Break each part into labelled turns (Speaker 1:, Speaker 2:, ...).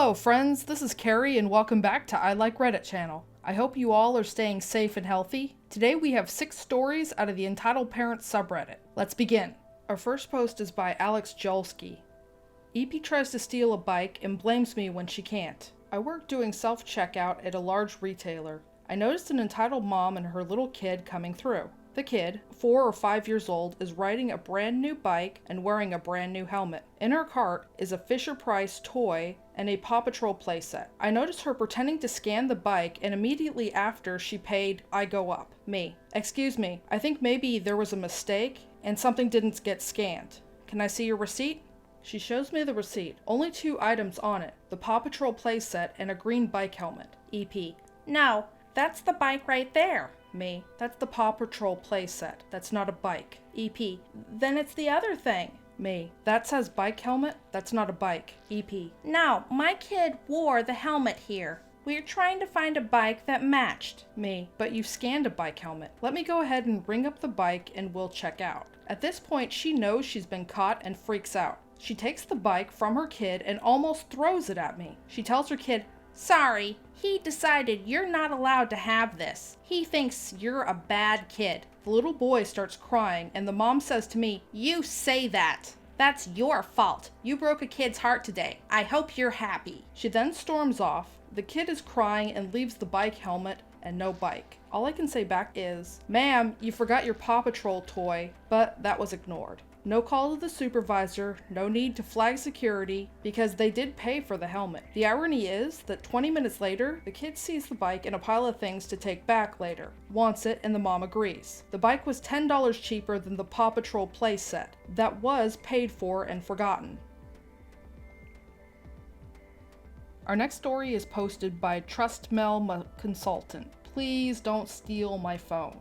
Speaker 1: Hello friends, this is Carrie and welcome back to I Like Reddit channel. I hope you all are staying safe and healthy. Today we have 6 stories out of the Entitled Parents subreddit. Let's begin. Our first post is by Alex Jolski. EP tries to steal a bike and blames me when she can't. I work doing self-checkout at a large retailer. I noticed an entitled mom and her little kid coming through. The kid, 4 or 5 years old, is riding a brand new bike and wearing a brand new helmet. In her cart is a Fisher-Price toy and a Paw Patrol playset. I noticed her pretending to scan the bike, and immediately after she paid, I go up. Me. Excuse me, I think maybe there was a mistake and something didn't get scanned. Can I see your receipt? She shows me the receipt. Only 2 items on it, the Paw Patrol playset and a green bike helmet. EP. No, that's the bike right there. Me. That's the Paw Patrol playset. That's not a bike. EP. Then it's the other thing. Me. That says bike helmet? That's not a bike. EP. No, my kid wore the helmet here. We are trying to find a bike that matched. Me. But you scanned a bike helmet. Let me go ahead and ring up the bike and we'll check out. At this point, she knows she's been caught and freaks out. She takes the bike from her kid and almost throws it at me. She tells her kid, "Sorry, he decided you're not allowed to have this. He thinks you're a bad kid." The little boy starts crying and the mom says to me, "You say that. That's your fault. You broke a kid's heart today. I hope you're happy." She then storms off. The kid is crying and leaves the bike helmet and no bike. All I can say back is, "Ma'am, you forgot your Paw Patrol toy," but that was ignored. No call to the supervisor, no need to flag security, because they did pay for the helmet. The irony is that 20 minutes later, the kid sees the bike and a pile of things to take back later, wants it, and the mom agrees. The bike was $10 cheaper than the Paw Patrol playset that was paid for and forgotten. Our next story is posted by TrustMel Consultant. Please don't steal my phone.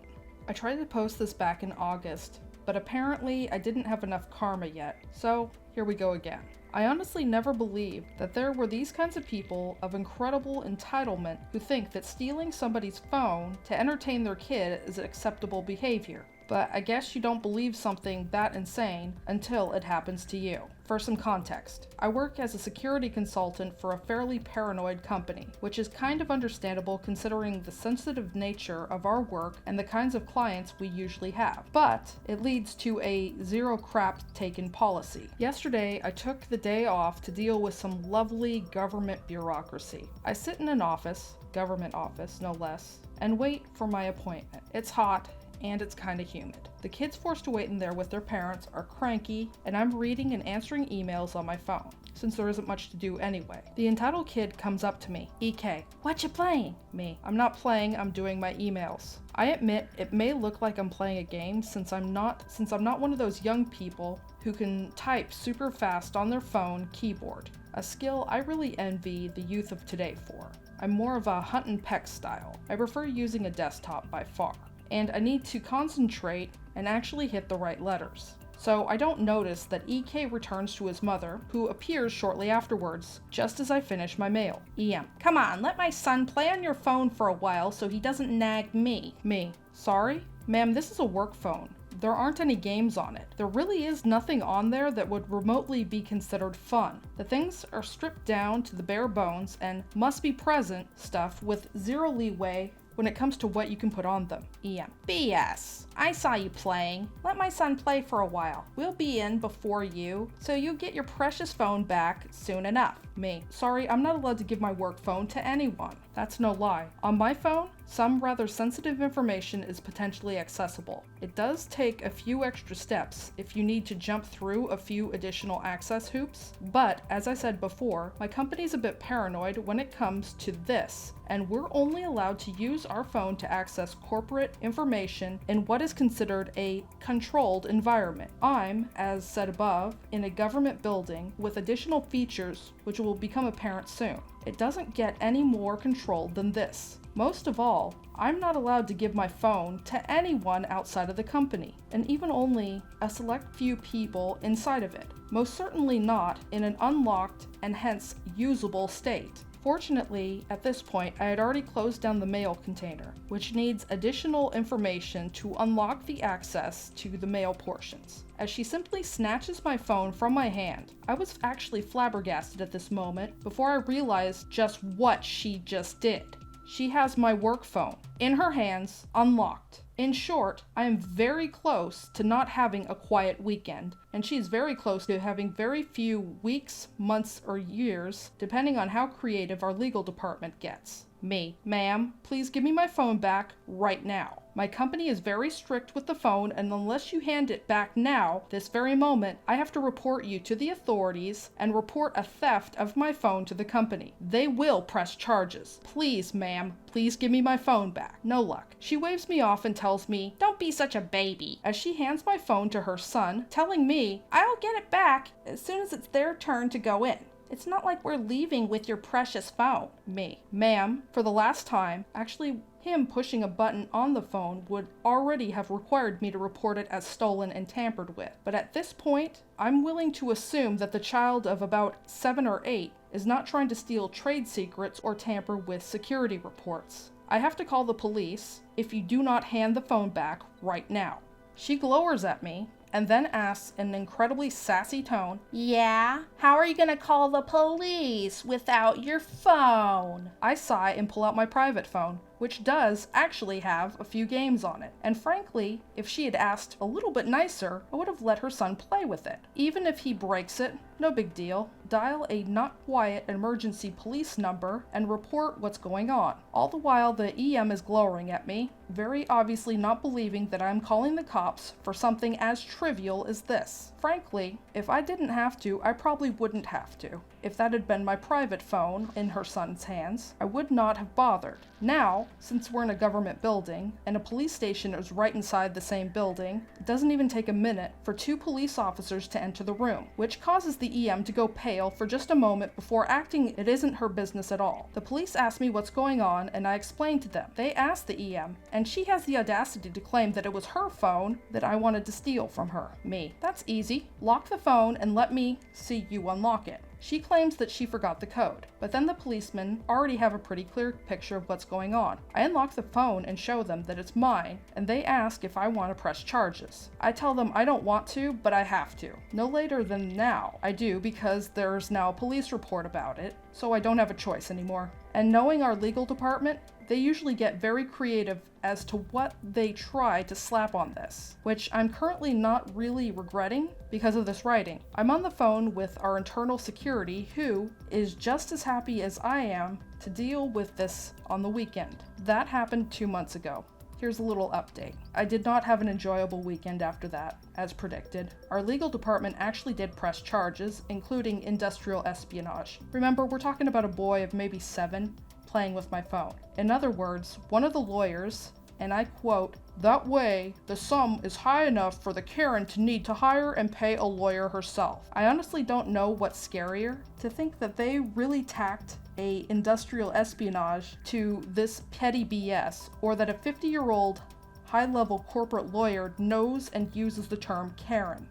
Speaker 1: I tried to post this back in August, but apparently I didn't have enough karma yet, so here we go again. I honestly never believed that there were these kinds of people of incredible entitlement who think that stealing somebody's phone to entertain their kid is acceptable behavior. But I guess you don't believe something that insane until it happens to you. For some context, I work as a security consultant for a fairly paranoid company, which is kind of understandable considering the sensitive nature of our work and the kinds of clients we usually have. But it leads to a zero crap taken policy. Yesterday, I took the day off to deal with some lovely government bureaucracy. I sit in an office, government office no less, and wait for my appointment. It's hot, and it's kinda humid. The kids forced to wait in there with their parents are cranky, and I'm reading and answering emails on my phone, since there isn't much to do anyway. The entitled kid comes up to me. EK, "What you playing?" Me, "I'm not playing, I'm doing my emails." I admit it may look like I'm playing a game since I'm not one of those young people who can type super fast on their phone keyboard, a skill I really envy the youth of today for. I'm more of a hunt and peck style. I prefer using a desktop by far, and I need to concentrate and actually hit the right letters. So I don't notice that EK returns to his mother, who appears shortly afterwards, just as I finish my mail. EM, "Come on, let my son play on your phone for a while so he doesn't nag me." Me, "Sorry? Ma'am, this is a work phone. There aren't any games on it. There really is nothing on there that would remotely be considered fun. The things are stripped down to the bare bones and must be present stuff with zero leeway when it comes to what you can put on them." EM, "BS. I saw you playing. Let my son play for a while. We'll be in before you, so you'll get your precious phone back soon enough." Me, "Sorry, I'm not allowed to give my work phone to anyone." That's no lie. On my phone, some rather sensitive information is potentially accessible. It does take a few extra steps if you need to jump through a few additional access hoops, but as I said before, my company's a bit paranoid when it comes to this, and we're only allowed to use our phone to access corporate information in what is considered a controlled environment. I'm, as said above, in a government building with additional features which will become apparent soon. It doesn't get any more controlled than this. Most of all, I'm not allowed to give my phone to anyone outside of the company, and even only a select few people inside of it. Most certainly not in an unlocked and hence usable state. Fortunately, at this point, I had already closed down the mail container, which needs additional information to unlock the access to the mail portions. As she simply snatches my phone from my hand, I was actually flabbergasted at this moment before I realized just what she just did. She has my work phone in her hands, unlocked. In short, I am very close to not having a quiet weekend, and she is very close to having very few weeks, months, or years, depending on how creative our legal department gets. Me, ma'am, please give me my phone back right now. My company is very strict with the phone, and unless you hand it back now, this very moment, I have to report you to the authorities and report a theft of my phone to the company. They will press charges. Please, ma'am, please give me my phone back. No luck. She waves me off and tells me, "Don't be such a baby," as she hands my phone to her son, telling me, "I'll get it back as soon as it's their turn to go in. It's not like we're leaving with your precious phone." Me, "Ma'am, for the last time," actually him pushing a button on the phone would already have required me to report it as stolen and tampered with. But at this point, I'm willing to assume that the child of about 7 or 8 is not trying to steal trade secrets or tamper with security reports. I have to call the police if you do not hand the phone back right now. She glowers at me and then asks in an incredibly sassy tone, "Yeah? How are you gonna call the police without your phone?" I sigh and pull out my private phone, which does actually have a few games on it. And frankly, if she had asked a little bit nicer, I would have let her son play with it. Even if he breaks it, no big deal. Dial a not quiet emergency police number and report what's going on. All the while, the EM is glowering at me, very obviously not believing that I'm calling the cops for something as trivial as this. Frankly, if I didn't have to, I probably wouldn't have to. If that had been my private phone in her son's hands, I would not have bothered. Now, since we're in a government building, and a police station is right inside the same building, it doesn't even take a minute for 2 police officers to enter the room, which causes the EM to go pale for just a moment before acting it isn't her business at all. The police ask me what's going on, and I explain to them. They ask the EM, and she has the audacity to claim that it was her phone that I wanted to steal from her. Me, "That's easy. Lock the phone and let me see you unlock it." She claims that she forgot the code, but then the policemen already have a pretty clear picture of what's going on. I unlock the phone and show them that it's mine, and they ask if I want to press charges. I tell them I don't want to, but I have to. No later than now, I do, because there's now a police report about it, so I don't have a choice anymore. And knowing our legal department, they usually get very creative as to what they try to slap on this, which I'm currently not really regretting because of this writing. I'm on the phone with our internal security, who is just as happy as I am to deal with this on the weekend. That happened 2 months ago. Here's a little update. I did not have an enjoyable weekend after that, as predicted. Our legal department actually did press charges, including industrial espionage. Remember, we're talking about a boy of maybe 7 playing with my phone. In other words, one of the lawyers, and I quote, "That way, the sum is high enough for the Karen to need to hire and pay a lawyer herself." I honestly don't know what's scarier, to think that they really tacked a industrial espionage to this petty BS, or that a 50-year-old high-level corporate lawyer knows and uses the term Karen.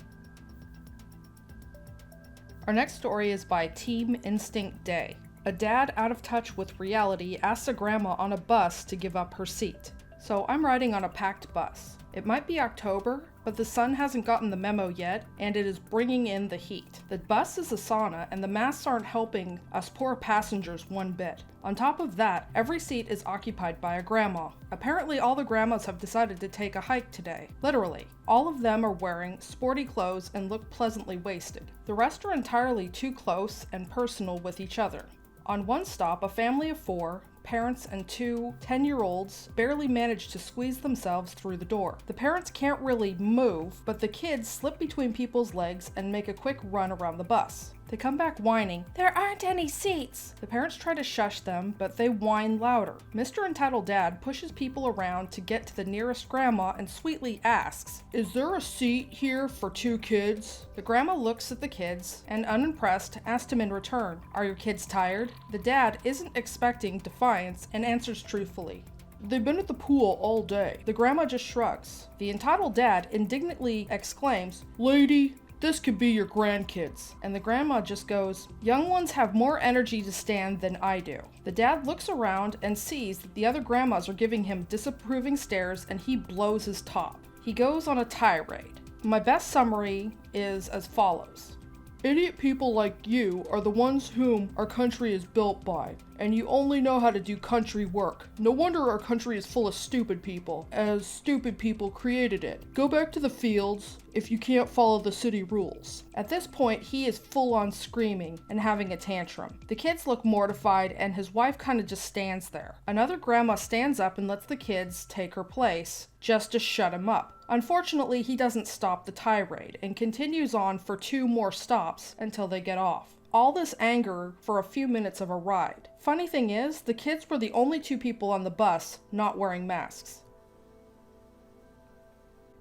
Speaker 1: Our next story is by Team Instinct Day. A dad out of touch with reality asks a grandma on a bus to give up her seat. So I'm riding on a packed bus. It might be October, but the sun hasn't gotten the memo yet, and it is bringing in the heat. The bus is a sauna, and the masks aren't helping us poor passengers one bit. On top of that, every seat is occupied by a grandma. Apparently all the grandmas have decided to take a hike today. Literally. All of them are wearing sporty clothes and look pleasantly wasted. The rest are entirely too close and personal with each other. On one stop, a family of 4, parents and 2 10-year-olds, barely manage to squeeze themselves through the door. The parents can't really move, but the kids slip between people's legs and make a quick run around the bus. They come back whining, "There aren't any seats!" The parents try to shush them, but they whine louder. Mr. Entitled Dad pushes people around to get to the nearest grandma and sweetly asks, "Is there a seat here for 2 kids?" The grandma looks at the kids and, unimpressed, asks him in return, "Are your kids tired?" The dad isn't expecting defiance and answers truthfully, "They've been at the pool all day." The grandma just shrugs. The entitled dad indignantly exclaims, "Lady, this could be your grandkids. And the grandma just goes, young ones have more energy to stand than I do. The dad looks around and sees that the other grandmas are giving him disapproving stares, and he blows his top. He goes on a tirade. My best summary is as follows. Idiot people like you are the ones whom our country is built by, and you only know how to do country work. No wonder our country is full of stupid people, as stupid people created it. Go back to the fields if you can't follow the city rules. At this point, he is full on screaming and having a tantrum. The kids look mortified, and his wife kind of just stands there. Another grandma stands up and lets the kids take her place, just to shut him up. Unfortunately, he doesn't stop the tirade and continues on for 2 more stops until they get off. All this anger for a few minutes of a ride. Funny thing is, the kids were the only 2 people on the bus not wearing masks.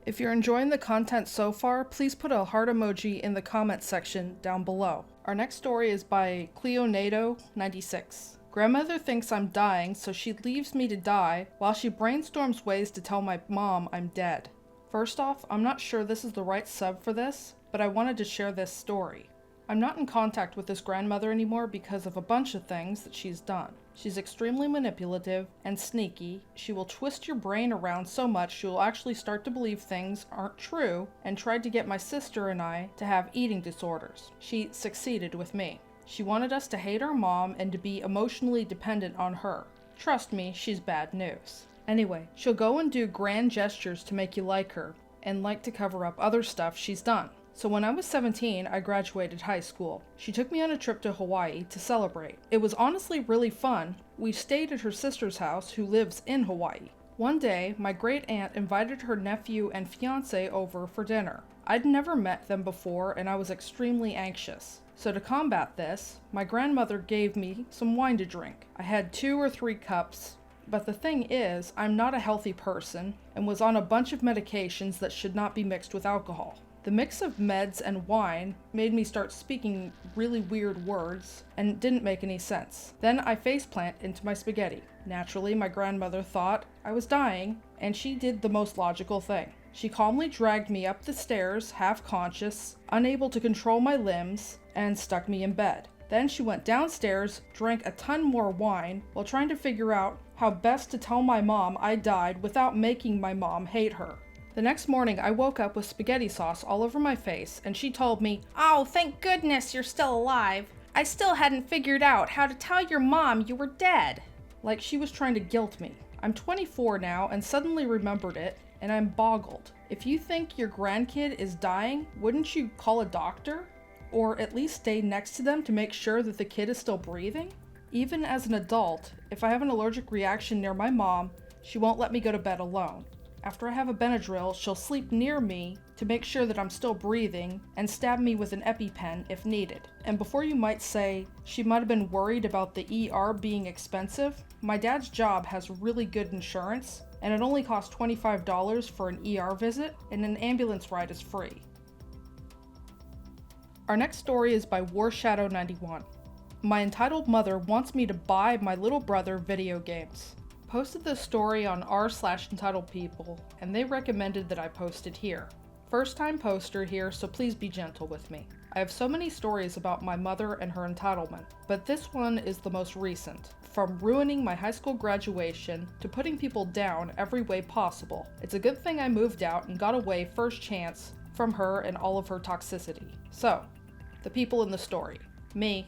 Speaker 1: If you're enjoying the content so far, please put a heart emoji in the comment section down below. Our next story is by Cleonado96. Grandmother thinks I'm dying, so she leaves me to die while she brainstorms ways to tell my mom I'm dead. First off, I'm not sure this is the right sub for this, but I wanted to share this story. I'm not in contact with this grandmother anymore because of a bunch of things that she's done. She's extremely manipulative and sneaky. She will twist your brain around so much you'll actually start to believe things aren't true, and tried to get my sister and I to have eating disorders. She succeeded with me. She wanted us to hate our mom and to be emotionally dependent on her. Trust me, she's bad news. Anyway, she'll go and do grand gestures to make you like her, and like to cover up other stuff she's done. So when I was 17, I graduated high school. She took me on a trip to Hawaii to celebrate. It was honestly really fun. We stayed at her sister's house, who lives in Hawaii. One day, my great aunt invited her nephew and fiance over for dinner. I'd never met them before, and I was extremely anxious. So to combat this, my grandmother gave me some wine to drink. I had 2 or 3 cups, but the thing is, I'm not a healthy person and was on a bunch of medications that should not be mixed with alcohol. The mix of meds and wine made me start speaking really weird words and didn't make any sense. Then I faceplant into my spaghetti. Naturally, my grandmother thought I was dying, and she did the most logical thing. She calmly dragged me up the stairs, half conscious, unable to control my limbs, and stuck me in bed. Then she went downstairs, drank a ton more wine, while trying to figure out how best to tell my mom I died without making my mom hate her. The next morning, I woke up with spaghetti sauce all over my face, and she told me, "Oh, thank goodness you're still alive. I still hadn't figured out how to tell your mom you were dead." Like she was trying to guilt me. I'm 24 now and suddenly remembered it, and I'm boggled. If you think your grandkid is dying, wouldn't you call a doctor? Or at least stay next to them to make sure that the kid is still breathing? Even as an adult, if I have an allergic reaction near my mom, she won't let me go to bed alone. After I have a Benadryl, she'll sleep near me to make sure that I'm still breathing and stab me with an EpiPen if needed. And before you might say she might have been worried about the ER being expensive, my dad's job has really good insurance, and it only costs $25 for an ER visit, and an ambulance ride is free. Our next story is by Warshadow91. My entitled mother wants me to buy my little brother video games. Posted this story on r/entitledpeople, and they recommended that I post it here. First time poster here, so please be gentle with me. I have so many stories about my mother and her entitlement, but this one is the most recent. From ruining my high school graduation to putting people down every way possible. It's a good thing I moved out and got away first chance from her and all of her toxicity. So, the people in the story. Me,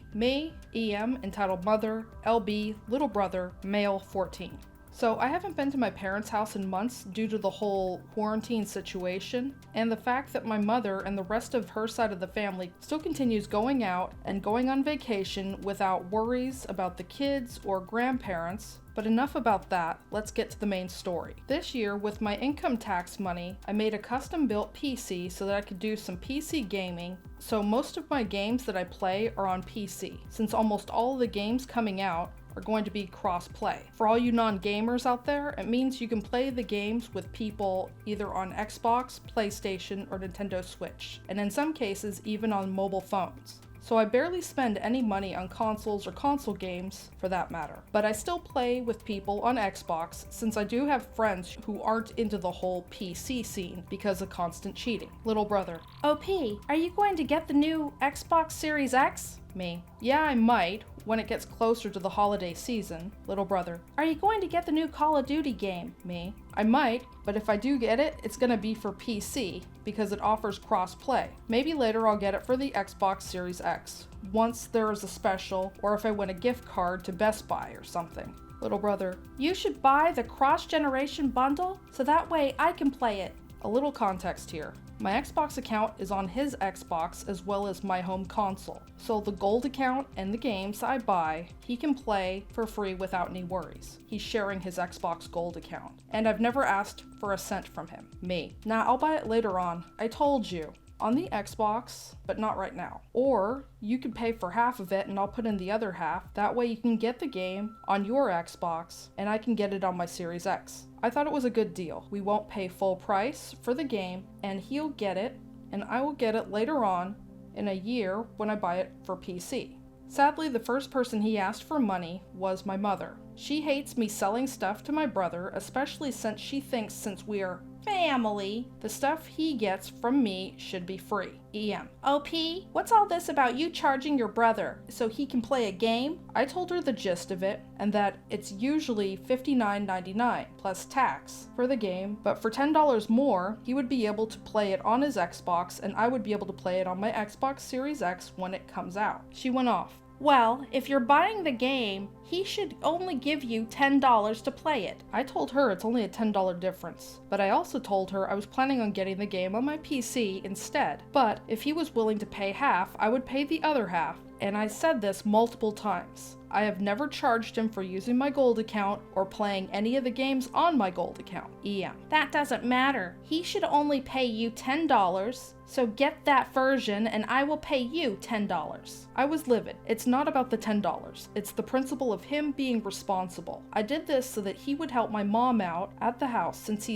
Speaker 1: EM, entitled mother, LB, little brother, male, 14. So I haven't been to my parents' house in months due to the whole quarantine situation, and the fact that my mother and the rest of her side of the family still continues going out and going on vacation without worries about the kids or grandparents. But enough about that, let's get to the main story. This year, with my income tax money, I made a custom-built PC so that I could do some PC gaming, so most of my games that I play are on PC, since almost all of the games coming out are going to be cross-play. For all you non-gamers out there, it means you can play the games with people either on Xbox, PlayStation, or Nintendo Switch, and in some cases even on mobile phones. so I barely spend any money on consoles or console games for that matter. But I still play with people on Xbox since I do have friends who aren't into the whole PC scene because of constant cheating. Little brother: OP, are you going to get the new Xbox Series X? Me: yeah, I might, when it gets closer to the holiday season. Little brother: are you going to get the new Call of Duty game? Me: I might, but if I do get it, it's gonna be for PC, because it offers cross-play. Maybe later I'll get it for the Xbox Series X, once there is a special, or if I win a gift card to Best Buy or something. Little brother: you should buy the cross-generation bundle, so that way I can play it. A little context here. My Xbox account is on his Xbox as well as my home console, so the gold account and the games I buy, he can play for free without any worries. He's sharing his Xbox gold account, and I've never asked for a cent from him. Me: nah, I'll buy it later on. I told you. On the Xbox, but not right now. Or you could pay for half of it and I'll put in the other half. That way you can get the game on your Xbox and I can get it on my Series X. I thought it was a good deal. We won't pay full price for the game and he'll get it and I will get it later on in a year when I buy it for PC. Sadly, the first person he asked for money was my mother. She hates me selling stuff to my brother, especially since she thinks since we are family, the stuff he gets from me should be free. EM: OP, what's all this about you charging your brother so he can play a game? I told her the gist of it, and that it's usually $59.99 plus tax for the game, but for $10 more, he would be able to play it on his Xbox and I would be able to play it on my Xbox Series X when it comes out. She went off: well, if you're buying the game, he should only give you $10 to play it. I told her it's only a $10 difference, but I also told her I was planning on getting the game on my PC instead. But if he was willing to pay half, I would pay the other half, and I said this multiple times. I have never charged him for using my gold account or playing any of the games on my gold account. EM: that doesn't matter. He should only pay you $10, so get that version and I will pay you $10. I was livid. It's not about the $10. It's the principle of him being responsible. I did this so that he would help my mom out at the house since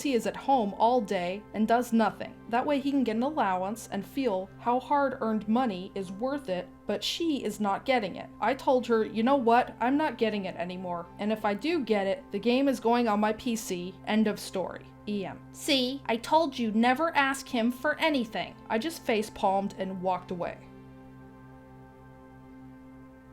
Speaker 1: he is at home all day and does nothing. That way he can get an allowance and feel how hard-earned money is worth it, but she is not getting it. I told her, you know what, I'm not getting it anymore, and if I do get it, the game is going on my PC, end of story. EM: see, I told you never ask him for anything. I just face-palmed and walked away.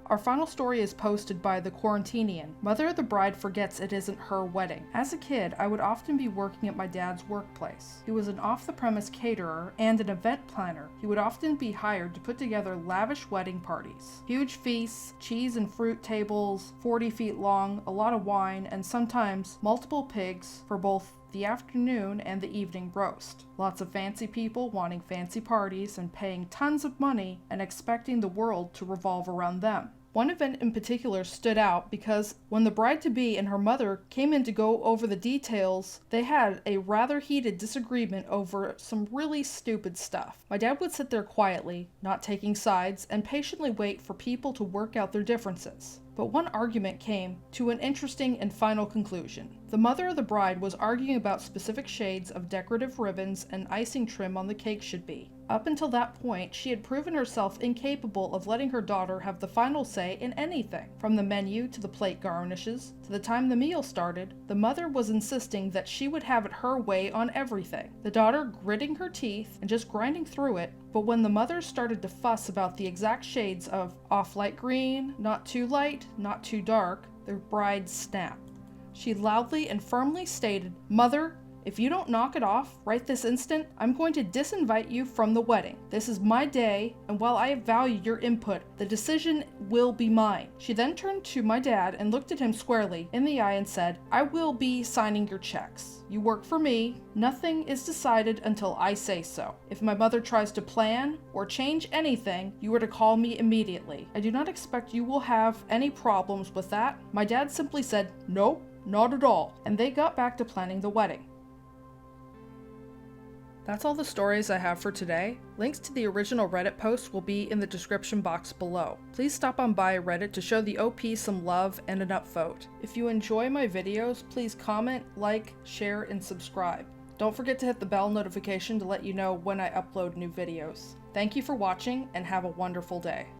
Speaker 1: Our final story is posted by the Quarantinian. Mother of the bride forgets it isn't her wedding. As a kid, I would often be working at my dad's workplace. He was an off-the-premise caterer and an event planner. He would often be hired to put together lavish wedding parties. Huge feasts, cheese and fruit tables, 40 feet long, a lot of wine, and sometimes multiple pigs for both the afternoon and the evening roast. Lots of fancy people wanting fancy parties and paying tons of money and expecting the world to revolve around them. One event in particular stood out because when the bride-to-be and her mother came in to go over the details, they had a rather heated disagreement over some really stupid stuff. My dad would sit there quietly, not taking sides, and patiently wait for people to work out their differences. But one argument came to an interesting and final conclusion. The mother of the bride was arguing about specific shades of decorative ribbons and icing trim on the cake should be. Up until that point, she had proven herself incapable of letting her daughter have the final say in anything. From the menu to the plate garnishes, to the time the meal started, the mother was insisting that she would have it her way on everything. The daughter gritting her teeth and just grinding through it, but when the mother started to fuss about the exact shades of off-light green, not too light, not too dark, the bride snapped. She loudly and firmly stated, "Mother, if you don't knock it off right this instant, I'm going to disinvite you from the wedding. This is my day, and while I value your input, the decision will be mine." She then turned to my dad and looked at him squarely in the eye and said, "I will be signing your checks. You work for me. Nothing is decided until I say so. If my mother tries to plan or change anything, you are to call me immediately. I do not expect you will have any problems with that." My dad simply said, "Nope, not at all," and they got back to planning the wedding. That's all the stories I have for today. Links to the original Reddit posts will be in the description box below. Please stop on by Reddit to show the OP some love and an upvote. If you enjoy my videos, please comment, like, share, and subscribe. Don't forget to hit the bell notification to let you know when I upload new videos. Thank you for watching and have a wonderful day.